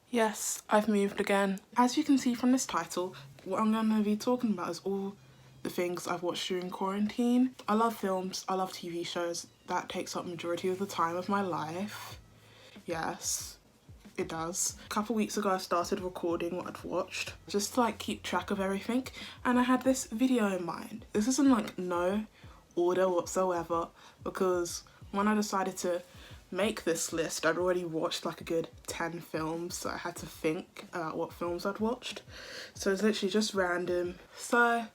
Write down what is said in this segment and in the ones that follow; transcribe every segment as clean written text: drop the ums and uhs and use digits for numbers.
Yes, I've moved again. As you can see from this title, what I'm going to be talking about is all the things I've watched during quarantine. I love films, I love TV shows. That takes up majority of the time of my life. Yes, it does. A couple weeks ago I started recording what I'd watched, just to like keep track of everything, and I had this video in mind. This isn't like no order whatsoever, because when I decided to make this list, I'd already watched like a good 10 films, so I had to think about what films I'd watched. So it's literally just random. So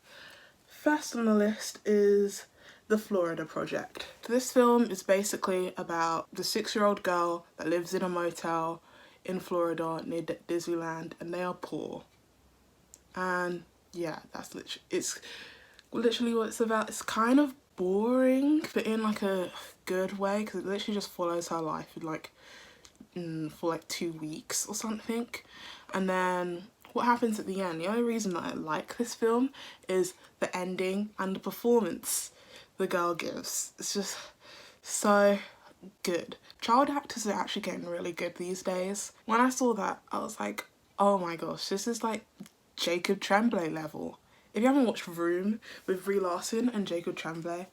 first on the list is The Florida Project. This film is basically about the 6-year-old girl that lives in a motel in Florida near Disneyland, and they are poor. And yeah, it's literally what it's about. It's kind of boring, but in like a good way, because it literally just follows her life in for like 2 weeks or something. And then what happens at the end, the only reason that I like this film is the ending and the performance the girl gives. It's just so good. Child actors are actually getting really good these days. When I saw that, I was like, oh my gosh, this is like Jacob Tremblay level. If you haven't watched Room with Brie Larson and Jacob Tremblay,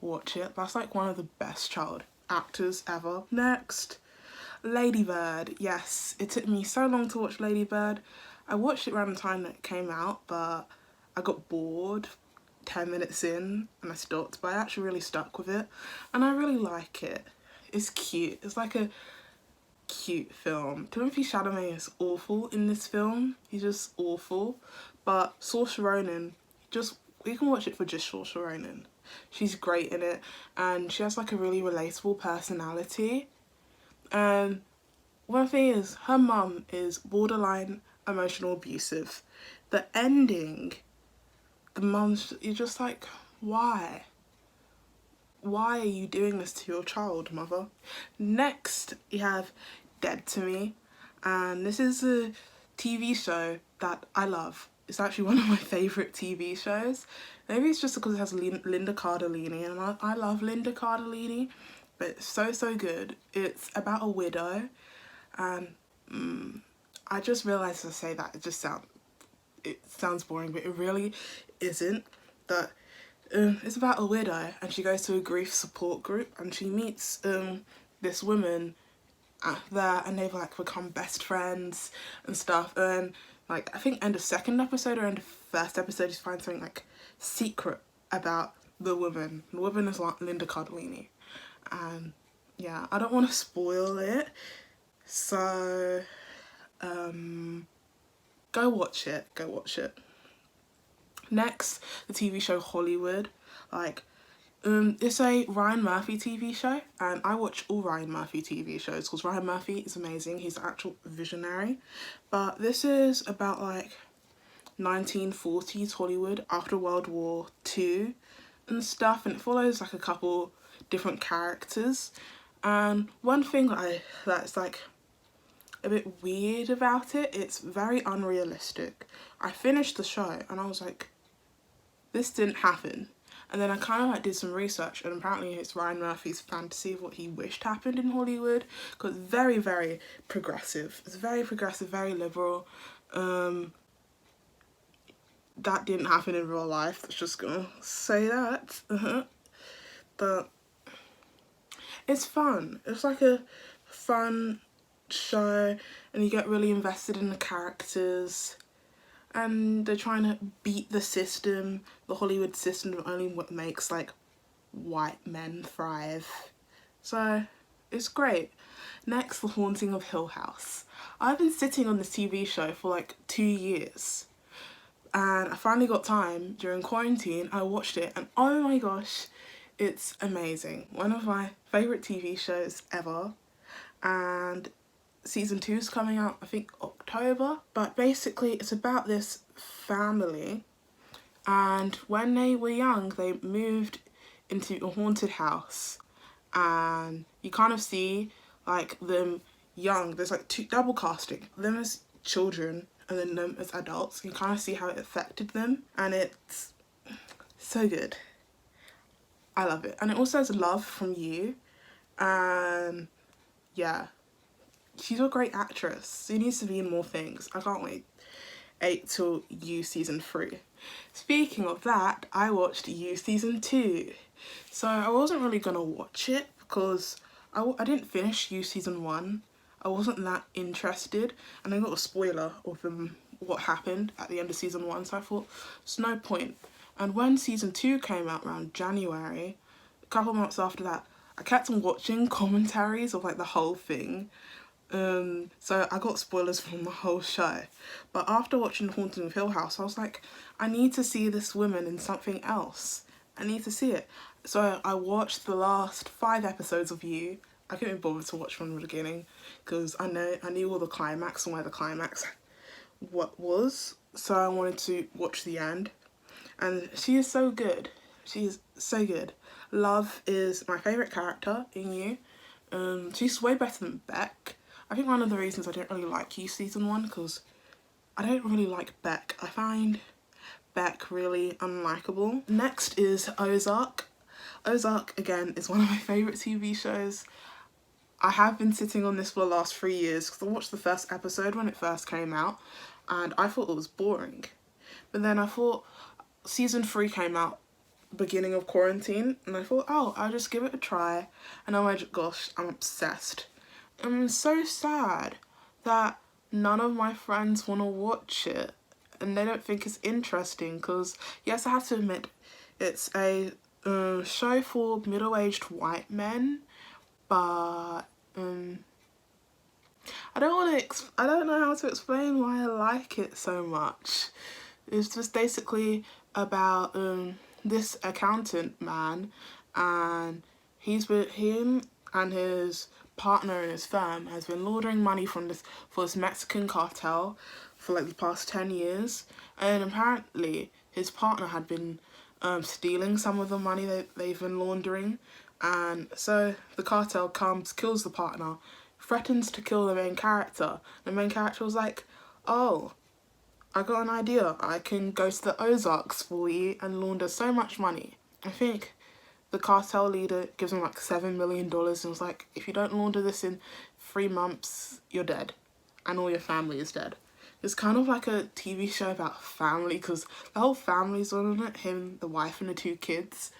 watch it. That's like one of the best child actors ever. Next, Lady Bird. Yes, it took me so long to watch Lady Bird. I watched it around the time that it came out, but I got bored 10 minutes in and I stopped, but I actually really stuck with it and I really like it. It's cute. It's like a cute film. Timothy Chalamet is awful in this film. He's just awful. But Saoirse Ronan, you can watch it for just Saoirse Ronan. She's great in it, and she has like a really relatable personality. And one thing is, her mum is borderline emotional abusive. The ending, you're just like, why? Why are you doing this to your child, mother? Next, you have Dead to Me, and this is a TV show that I love. It's actually one of my favourite TV shows. Maybe it's just because it has Linda Cardellini, and I love Linda Cardellini, but it's so good. It's about a widow, and I just realised to say that it sounds boring, but it really isn't. That it's about a widow, and she goes to a grief support group, and she meets this woman there, and they've like become best friends and stuff. And like I think end of second episode or end of first episode, you find something like secret about the woman. The woman is like Linda Cardellini, and yeah, I don't want to spoil it, so go watch it. Go watch it. Next, the TV show Hollywood. Like, it's a Ryan Murphy TV show, and I watch all Ryan Murphy TV shows because Ryan Murphy is amazing. He's an actual visionary. But this is about like 1940s Hollywood after World War II and stuff, and it follows like a couple different characters. And one thing that's like a bit weird about it, it's very unrealistic. I finished the show and I was like, this didn't happen. And then I kind of like did some research, and apparently it's Ryan Murphy's fantasy of what he wished happened in Hollywood, because it's very progressive. It's very progressive, very liberal. That didn't happen in real life. Let's just gonna say that. But it's fun. It's like a fun show, and you get really invested in the characters. And they're trying to beat the system, the Hollywood system of only what makes like white men thrive. So it's great. Next, The Haunting of Hill House. I've been sitting on this TV show for like 2 years, and I finally got time during quarantine. I watched it, and oh my gosh, it's amazing. One of my favourite TV shows ever. And season 2 is coming out, I think October. But basically it's about this family, and when they were young they moved into a haunted house, and you kind of see like them young. There's like double casting, them as children and then them as adults. You kind of see how it affected them, and it's so good. I love it. And it also has Love From You, and yeah, she's a great actress. She needs to be in more things. I can't wait till You season 3. Speaking of that, I watched You season 2. So I wasn't really gonna watch it because I didn't finish You season 1. I wasn't that interested, and I got a spoiler of what happened at the end of season 1, so I thought there's no point. And when season 2 came out around January, a couple months after that, I kept on watching commentaries of like the whole thing. So I got spoilers from the whole show. But after watching Haunted of Hill House, I was like, I need to see this woman in something else. I need to see it. So I watched the last 5 episodes of You. I couldn't be bothered to watch from the beginning because I knew all the climax and where the climax was. So I wanted to watch the end. And she is so good. She is so good. Love is my favourite character in You. She's way better than Beck. I think one of the reasons I didn't really like You season 1 because I don't really like Beck. I find Beck really unlikable. Next is Ozark. Ozark, again, is one of my favourite TV shows. I have been sitting on this for the last 3 years because I watched the first episode when it first came out and I thought it was boring. But then I thought season 3 came out beginning of quarantine and I thought, oh, I'll just give it a try, and oh my gosh, I'm obsessed. I'm so sad that none of my friends want to watch it and they don't think it's interesting because, yes, I have to admit, it's a show for middle-aged white men, but I don't know how to explain why I like it so much. It's just basically about this accountant man, and him and his partner in his firm has been laundering money for this Mexican cartel for like the past 10 years, and apparently his partner had been stealing some of the money that they've been laundering, and so the cartel comes, kills the partner, threatens to kill the main character. The main character was like, oh, I got an idea, I can go to the Ozarks for you and launder so much money. I think the cartel leader gives him like $7 million and was like, if you don't launder this in 3 months, you're dead. And all your family is dead. It's kind of like a TV show about family because the whole family's on it, him, the wife and the 2 kids.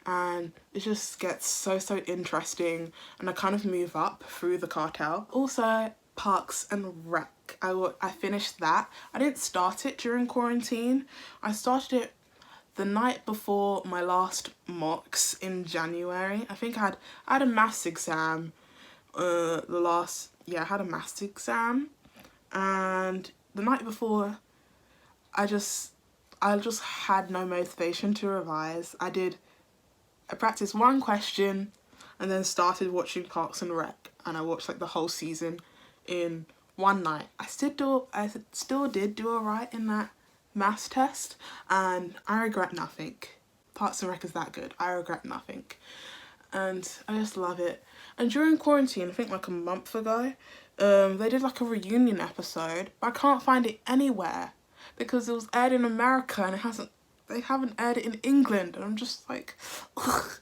And it just gets so interesting, and I kind of move up through the cartel. Also, Parks and Rec. I finished that. I didn't start it during quarantine. I started it the night before my last mocks in January. I think I had a maths exam. I had a maths exam, and the night before, I just had no motivation to revise. I practiced 1 question, and then started watching Parks and Rec, and I watched like the whole season in 1 night. I still did do alright in that maths test, and I regret nothing. Parks and Rec is that good. I regret nothing, and I just love it. And during quarantine, I think like a month ago, they did like a reunion episode, but I can't find it anywhere because it was aired in America and they haven't aired it in England, and I'm just like, ugh.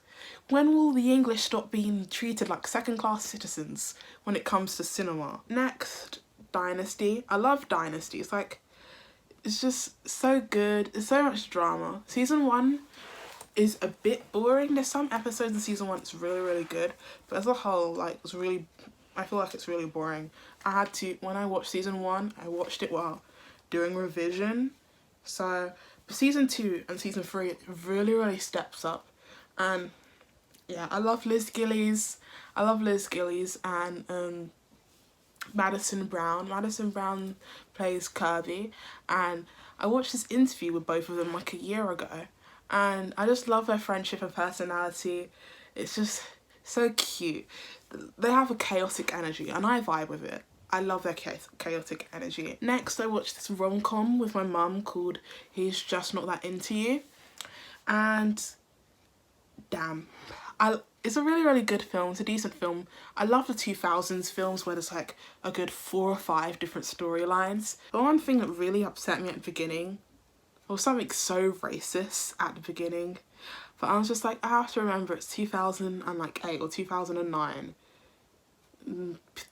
When will the English stop being treated like second-class citizens when it comes to cinema? Next, Dynasty. I love Dynasty. It's just so good. There's so much drama. Season 1 is a bit boring. There's some episodes in season 1 that's really good, but as a whole, I feel like it's really boring. When I watched season 1, I watched it while doing revision. So season 2 and season 3 really steps up, and yeah, I love Liz Gillies. And Madison Brown. Madison Brown plays Kirby, and I watched this interview with both of them like a year ago, and I just love their friendship and personality. It's just so cute. They have a chaotic energy, and I vibe with it. I love their chaotic energy. Next, I watched this rom-com with my mum called He's Just Not That Into You, and damn, it's a really good film. It's a decent film. I love the 2000s films where there's like a good 4 or 5 different storylines. The one thing that really upset me at the beginning was something so racist at the beginning, but I was just like, I have to remember it's 2008 or 2009.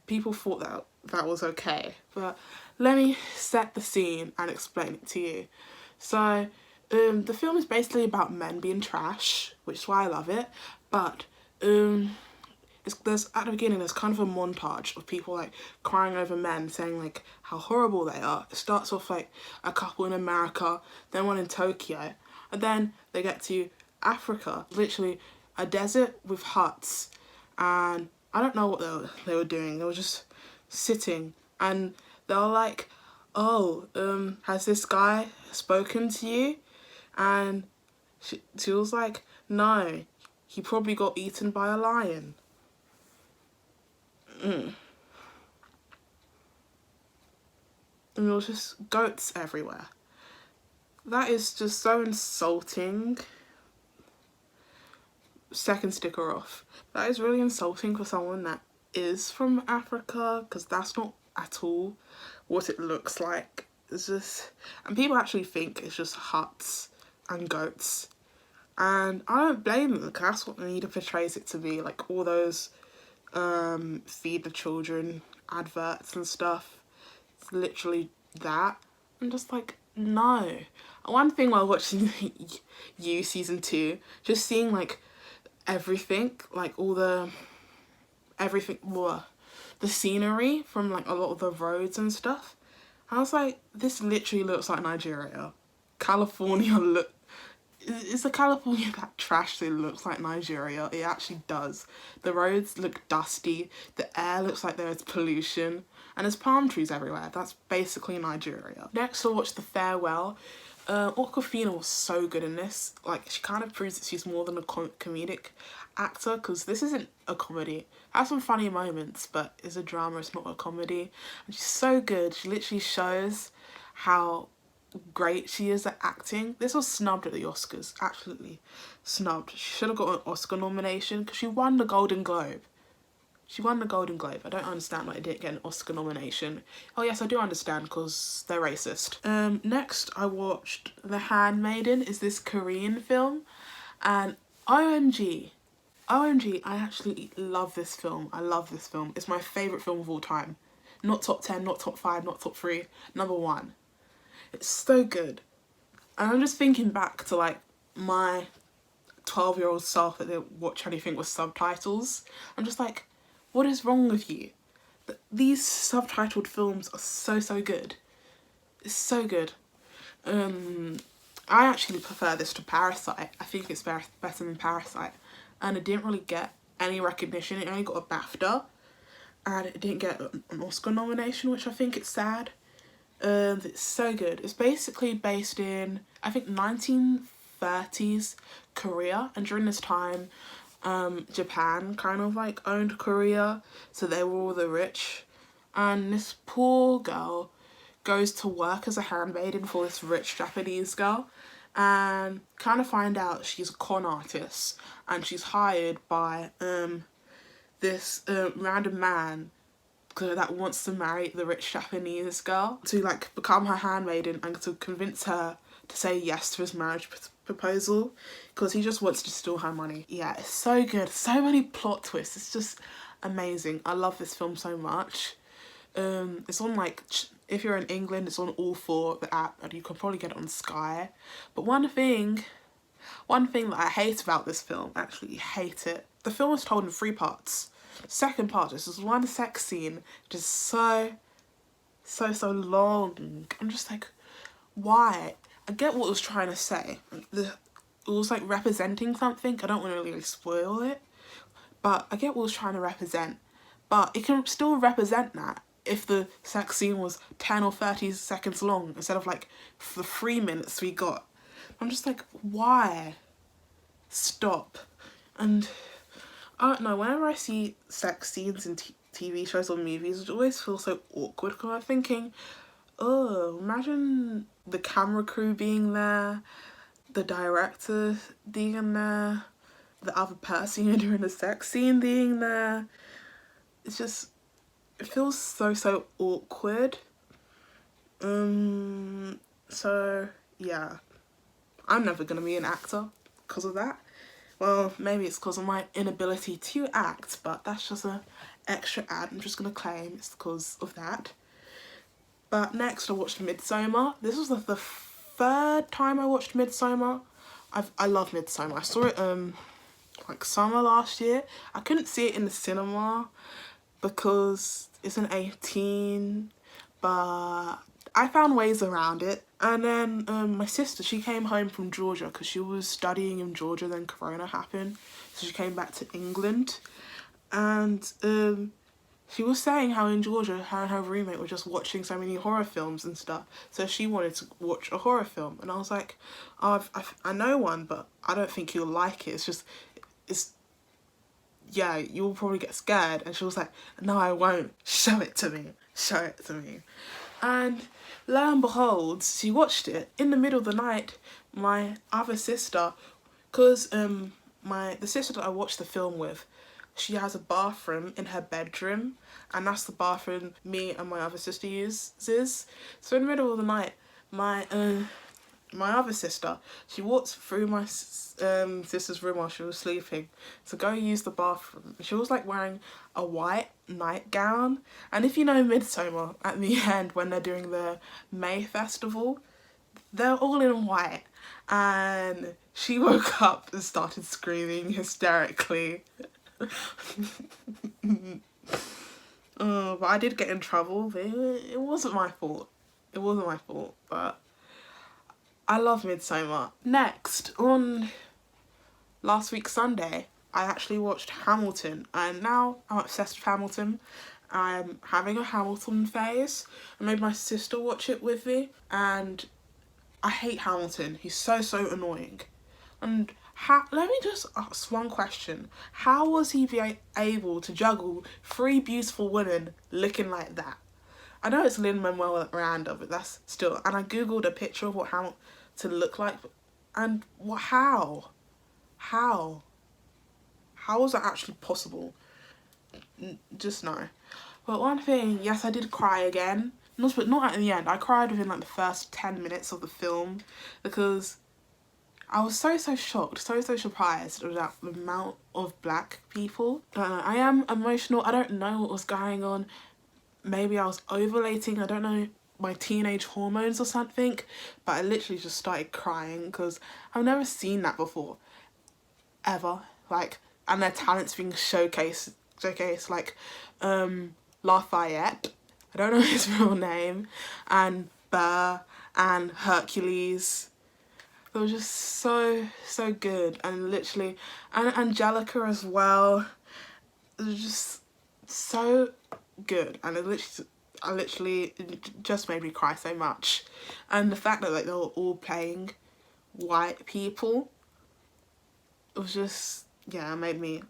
people thought that that was okay. But let me set the scene and explain it to you. So the film is basically about men being trash, which is why I love it. But there's at the beginning there's kind of a montage of people like crying over men, saying like how horrible they are. It starts off like a couple in America, then one in Tokyo, and then they get to Africa, literally a desert with huts, and I don't know what they were doing. They were just sitting, and they were like, "Oh, has this guy spoken to you?" And she was like, "No, he probably got eaten by a lion." And there was just goats everywhere. That is just so insulting. Second sticker off. That is really insulting for someone that is from Africa, because that's not at all what it looks like. It's just, and people actually think it's just huts and goats, and I don't blame them, because that's what the media portrays it to be, like all those feed the children adverts and stuff. It's literally that. I'm just like, no. One thing while watching You season 2, just seeing like everything, like all the the scenery from like a lot of the roads and stuff, I was like, this literally looks like Nigeria. California is the California that trash that looks like Nigeria? It actually does. The roads look dusty, the air looks like there's pollution, and there's palm trees everywhere. That's basically Nigeria. Next I watched The Farewell. Awkwafina was so good in this. Like, she kind of proves that she's more than a comedic actor, because this isn't a comedy. It has some funny moments, but it's a drama, it's not a comedy. And she's so good. She literally shows how great she is at acting. This was snubbed at the Oscars, absolutely snubbed. She should have got an Oscar nomination, because she won the Golden Globe. She won the Golden Globe. I don't understand why it didn't get an Oscar nomination. Oh yes, I do understand, because they're racist. Next I watched The Handmaiden. Is this Korean film, and OMG, I actually love this film. I love this film. It's my favourite film of all time. Not top 10, not top 5, not top 3, number 1. It's so good. And I'm just thinking back to like my 12-year-old self that didn't watch anything with subtitles. I'm just like, what is wrong with you? These subtitled films are so good. It's so good. I actually prefer this to Parasite. I think it's better than Parasite. And it didn't really get any recognition. It only got a BAFTA. And it didn't get an Oscar nomination, which I think it's sad. It's so good. It's basically based in, I think, 1930s Korea. And during this time, Japan kind of like owned Korea, so they were all the rich, and this poor girl goes to work as a handmaiden for this rich Japanese girl, and kind of find out she's a con artist, and she's hired by this random man that wants to marry the rich Japanese girl to like become her handmaiden and to convince her to say yes to his marriage proposal, because he just wants to steal her money. Yeah, it's so good. So many plot twists. It's just amazing. I love this film so much. It's on like, if you're in England, it's on All 4, the app, and you can probably get it on Sky. But one thing that I hate about this film, actually hate it, the film is told in 3 parts. Second part, this is one sex scene, just so long. I'm just like, why? I get what it was trying to say. It was like representing something. I don't want to really spoil it, but I get what it was trying to represent. But it can still represent that if the sex scene was 10 or 30 seconds long instead of like the 3 minutes we got. I'm just like, why? Stop. And I don't know, whenever I see sex scenes in TV shows or movies, it always feels so awkward, because I'm thinking, oh, imagine the camera crew being there, the director being there, the other person you're doing the sex scene being there. It's just, it feels so awkward. So yeah, I'm never gonna be an actor because of that. Well, maybe it's because of my inability to act, but that's just a extra ad I'm just going to claim. It's because of that. But next I watched Midsommar. This was the third time I watched Midsommar. I love Midsommar. I saw it like summer last year. I couldn't see it in the cinema because it's an 18, but I found ways around it. And then my sister, she came home from Georgia because she was studying in Georgia, then Corona happened, so she came back to England. And she was saying how in Georgia, her and her roommate were just watching so many horror films and stuff. So she wanted to watch a horror film. And I was like, oh, I know one, but I don't think you'll like it. Yeah, you'll probably get scared. And she was like, no, I won't. Show it to me. Show it to me. And lo and behold, she watched it. In the middle of the night, my other sister, because the sister that I watched the film with, she has a bathroom in her bedroom, and that's the bathroom me and my other sister uses. So in the middle of the night, my other sister, she walked through my sister's room while she was sleeping to go use the bathroom. She was like wearing a white nightgown, and if you know Midsommar, at the end when they're doing the May festival, they're all in white, and she woke up and started screaming hysterically. But I did get in trouble. It wasn't my fault. It wasn't my fault, but I love Midsommar. Next, on last week Sunday, I actually watched Hamilton, and now I'm obsessed with Hamilton. I'm having a Hamilton phase. I made my sister watch it with me, and I hate Hamilton. He's so annoying. And let me just ask one question. How was he able to juggle 3 beautiful women looking like that? I know it's Lin-Manuel Miranda, but that's still... And I googled a picture of what Hamilton looked like, and how? How was that actually possible? Just no. But one thing, yes, I did cry again. But not at the end. I cried within like the first 10 minutes of the film because I was so shocked, so surprised at that amount of black people. I am emotional. I don't know what was going on. Maybe I was ovulating. I don't know, my teenage hormones or something. But I literally just started crying because I've never seen that before. Ever. Like, and their talents being showcased like Lafayette. I don't know his real name. And Burr and Hercules. It was just so good, and literally, and Angelica as well. It was just so good, and I literally it just made me cry so much. And the fact that like they were all playing white people, it was just, yeah, it made me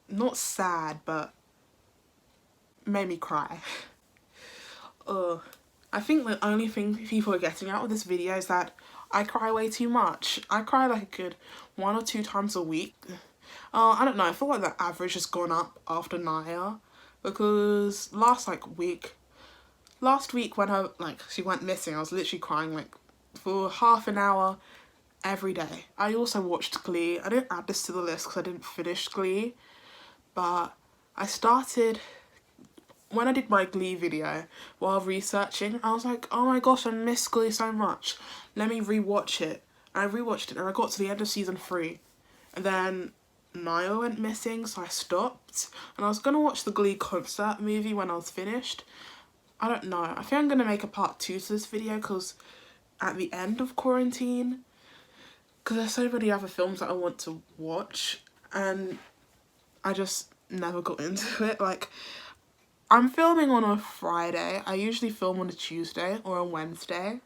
not sad, but made me cry. I think the only thing people are getting out of this video is that I cry way too much. I cry like a good 1 or 2 times a week. I don't know, I feel like the average has gone up after Naya, because last week when she went missing, I was literally crying like for half an hour every day. I also watched Glee. I didn't add this to the list because I didn't finish Glee, but I started... When I did my Glee video while researching, I was like, oh my gosh, I miss Glee so much. Let me rewatch it. And I rewatched it and I got to the end of season 3. And then Niall went missing, so I stopped. And I was going to watch the Glee concert movie when I was finished. I don't know. I think I'm going to make a part 2 to this video because at the end of quarantine, because there's so many other films that I want to watch and I just never got into it. Like, I'm filming on a Friday. I usually film on a Tuesday or a Wednesday,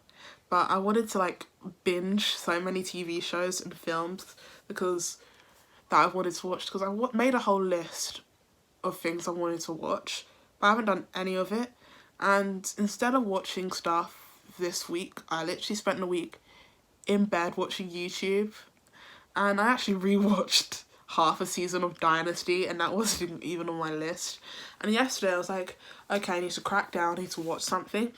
but I wanted to like binge so many TV shows and films that I wanted to watch, because I made a whole list of things I wanted to watch, but I haven't done any of it. And instead of watching stuff this week, I literally spent the week in bed watching YouTube, and I actually rewatched half a season of Dynasty, and that wasn't even on my list. And yesterday I was like, okay, I need to crack down, I need to watch something.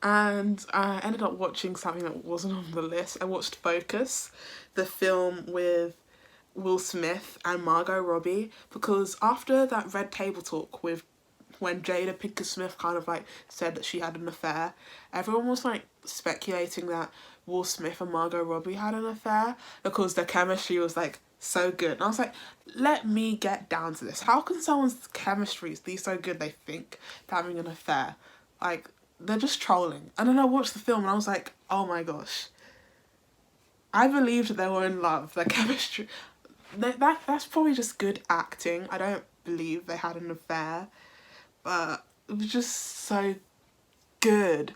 And I ended up watching something that wasn't on the list. I watched Focus, the film with Will Smith and Margot Robbie, because after that Red Table Talk with when Jada Pinkett Smith kind of like said that she had an affair, everyone was like speculating that Will Smith and Margot Robbie had an affair because their chemistry was like so good. And I was like, let me get down to this. How can someone's chemistry be so good they think they're having an affair? Like, they're just trolling. And then I watched the film and I was like, oh my gosh. I believed that they were in love. Their chemistry, that's probably just good acting. I don't believe they had an affair. But it was just so good.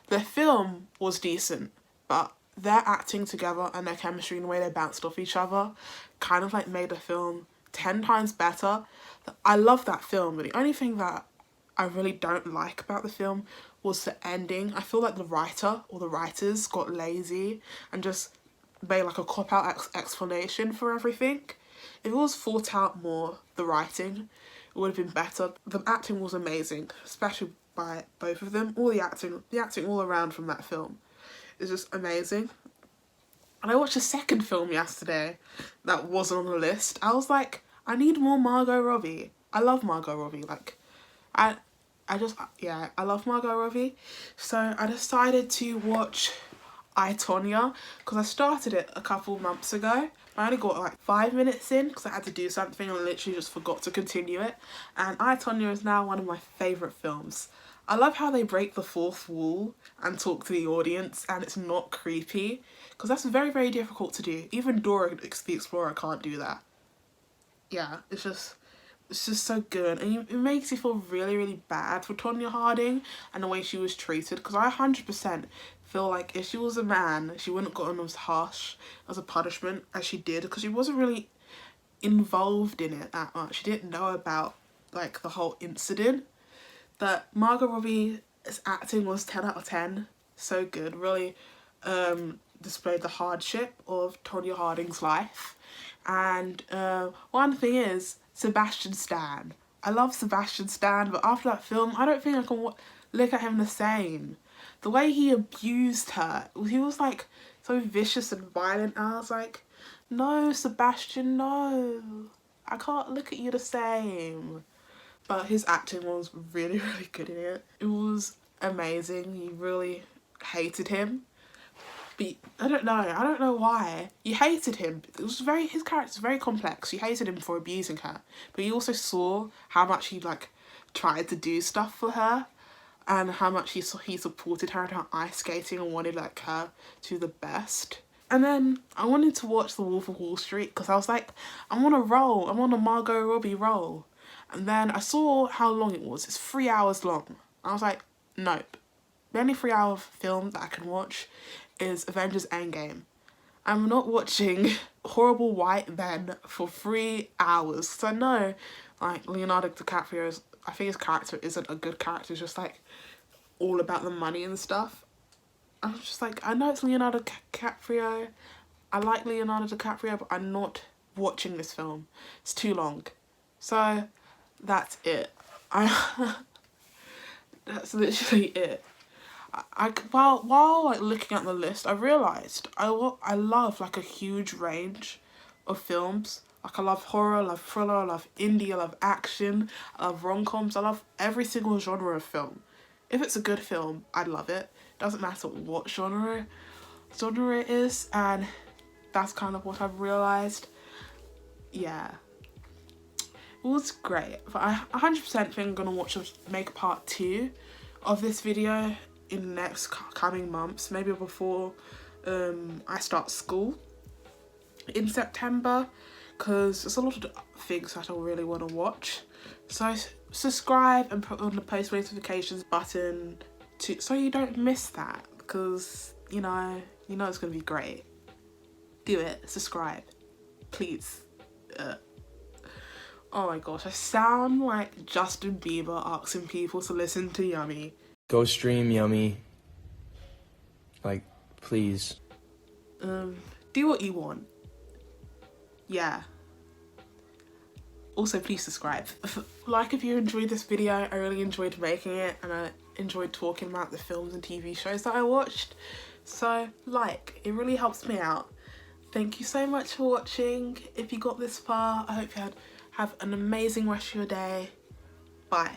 The film was decent, but their acting together and their chemistry and the way they bounced off each other kind of like made the film 10 times better. I love that film, but the only thing that I really don't like about the film was the ending. I feel like the writer or the writers got lazy and just made like a cop-out explanation for everything. If it was thought out more, the writing, it would have been better. The acting was amazing, especially by both of them. All the acting all around from that film is just amazing. And I watched a second film yesterday that wasn't on the list. I was like, I need more Margot Robbie. I love Margot Robbie. Like, I love Margot Robbie. So I decided to watch Tonya because I started it a couple months ago. I only got like 5 minutes in because I had to do something and literally just forgot to continue it. And Tonya is now one of my favourite films. I love how they break the fourth wall and talk to the audience and it's not creepy, because that's very, very difficult to do. Even Dora the Explorer can't do that. Yeah, it's just so good, and it makes you feel really, really bad for Tonya Harding and the way she was treated, because I 100% feel like if she was a man, she wouldn't have gotten as harsh as a punishment as she did, because she wasn't really involved in it that much. She didn't know about like the whole incident. But Margot Robbie's acting was 10 out of 10. So good. Really displayed the hardship of Tonya Harding's life. And one thing is, Sebastian Stan. I love Sebastian Stan, but after that film, I don't think I can look at him the same. The way he abused her, he was like so vicious and violent. And I was like, no, Sebastian, no. I can't look at you the same. But his acting was really, really good in it. It was amazing. You really hated him. But I don't know why. You hated him. His character's very complex. You hated him for abusing her. But you also saw how much he like tried to do stuff for her. And how much he supported her in her ice skating and wanted like her to do the best. And then I wanted to watch The Wolf of Wall Street because I was like, I'm on a roll. I'm on a Margot Robbie roll. And then I saw how long it was. It's 3 hours long. I was like, nope. The only 3-hour film that I can watch is Avengers Endgame. I'm not watching horrible white men for 3 hours. So I know, like, Leonardo DiCaprio, I think his character isn't a good character. It's just, like, all about the money and stuff. I'm just like, I know it's Leonardo DiCaprio. I like Leonardo DiCaprio, but I'm not watching this film. It's too long. So that's it. That's literally it. While like looking at the list, I realised I love like a huge range of films. Like I love horror, I love thriller, I love indie, I love action, I love rom-coms. I love every single genre of film. If it's a good film, I love it. Doesn't matter what genre it is, and that's kind of what I've realised. Yeah. It was great, but I 100% think I'm going to make part 2 of this video in the next coming months, maybe before I start school in September, because there's a lot of things that I really want to watch. So subscribe and put on the post notifications button so you don't miss that, because you know it's going to be great. Do it, subscribe, please. Oh my gosh, I sound like Justin Bieber asking people to listen to Yummy. Go stream Yummy. Like, please. Do what you want. Yeah. Also, please subscribe. Like if you enjoyed this video. I really enjoyed making it, and I enjoyed talking about the films and TV shows that I watched. So, like, it really helps me out. Thank you so much for watching. If you got this far, I hope you have an amazing rest of your day. Bye.